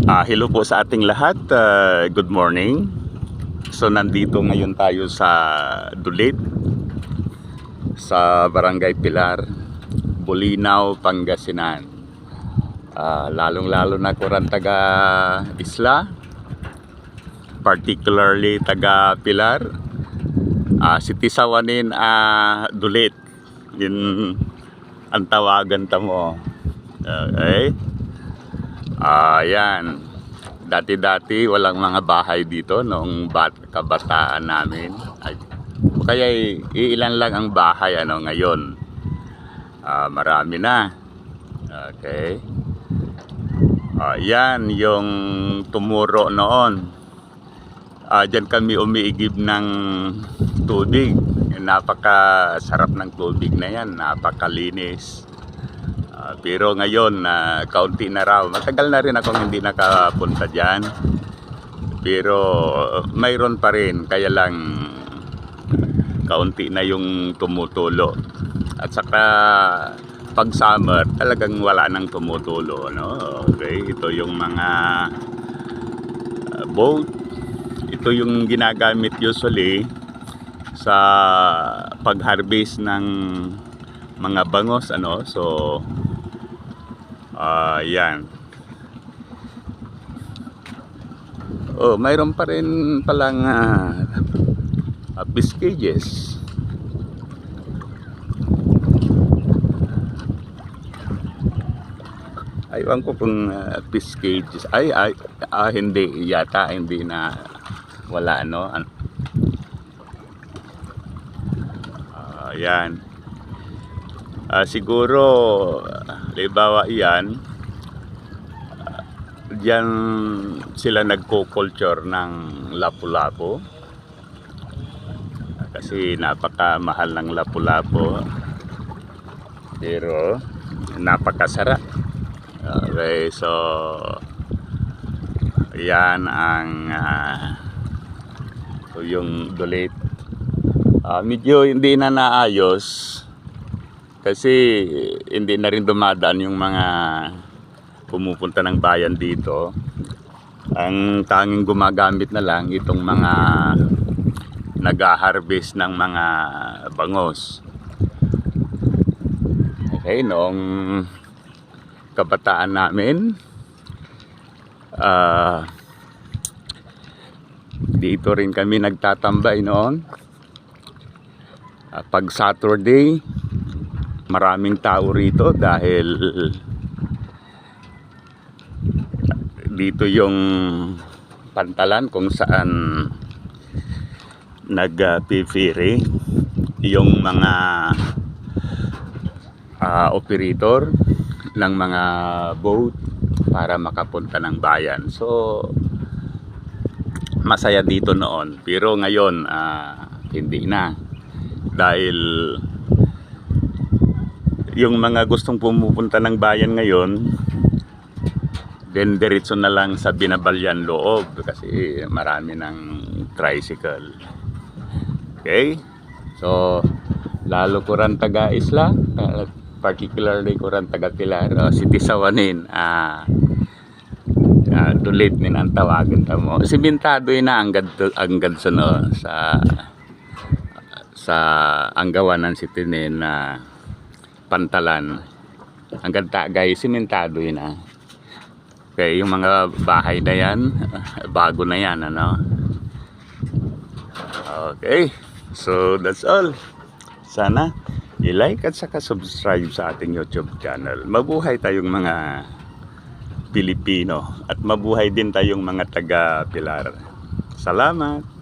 Hello po sa ating lahat. Good morning. So nandito ngayon tayo sa Dulit, sa Barangay Pilar, Bulinaw, Pangasinan. Lalong-lalo na kurang taga Isla, particularly taga Pilar, Sitisawanin, Dulit. Yun ang tawagan mo. Okay? Ayan. Dati-dati walang mga bahay dito noong kabataan namin. Kaya ilan lang ang bahay ngayon. Marami na. Okay. Yan yung tumuro noon. Diyan kami umiigib ng tubig. Napakasarap ng tubig na yan. Napakalinis. Pero ngayon, kaunti na raw. Matagal na rin akong hindi nakapunta dyan. Pero mayroon pa rin. Kaya lang kaunti na yung tumutulo. At saka pag summer, talagang wala nang tumutulo. No? Okay, ito yung mga boat. Ito yung ginagamit usually sa pag-harvest ng mga bangos. So yan. Mayroon pa rin palang fish cages. Aywan ko kung fish cages. Hindi yata, hindi na wala yan. Siguro halimbawa yan, diyan sila nagko-culture ng lapu-lapu kasi napakamahal ng lapu-lapu pero napakasarap. Okay, so yan ang so yung Dulit. Medyo hindi na naayos kasi hindi na rin dumadaan yung mga pumupunta ng bayan dito. Ang tanging gumagamit na lang itong mga nag-harvest ng mga bangos. Okay, noong kabataan namin, dito rin kami nagtatambay noon. Pag Saturday, maraming tao rito dahil dito yung pantalan kung saan nag-ferry yung mga operator ng mga boat para makapunta ng bayan. So masaya dito noon, pero ngayon hindi na, dahil yung mga gustong pumupunta ng bayan ngayon, then diretso na lang sa Binabalyan loob kasi marami ng tricycle. Okay? So, lalo ko rin taga Isla, particularly ko rin taga Pilar, Sitisawanin, Dulit min ang tawagan mo. Simentado na ang gadso sa anggawan ng sitinin na pantalan. Ang ganda guys, simentado na. Okay, yung mga bahay na yan, bago na yan, Okay, so that's all. Sana i-like at saka subscribe sa ating YouTube channel. Mabuhay tayong mga Pilipino at mabuhay din tayong mga taga Pilar. Salamat!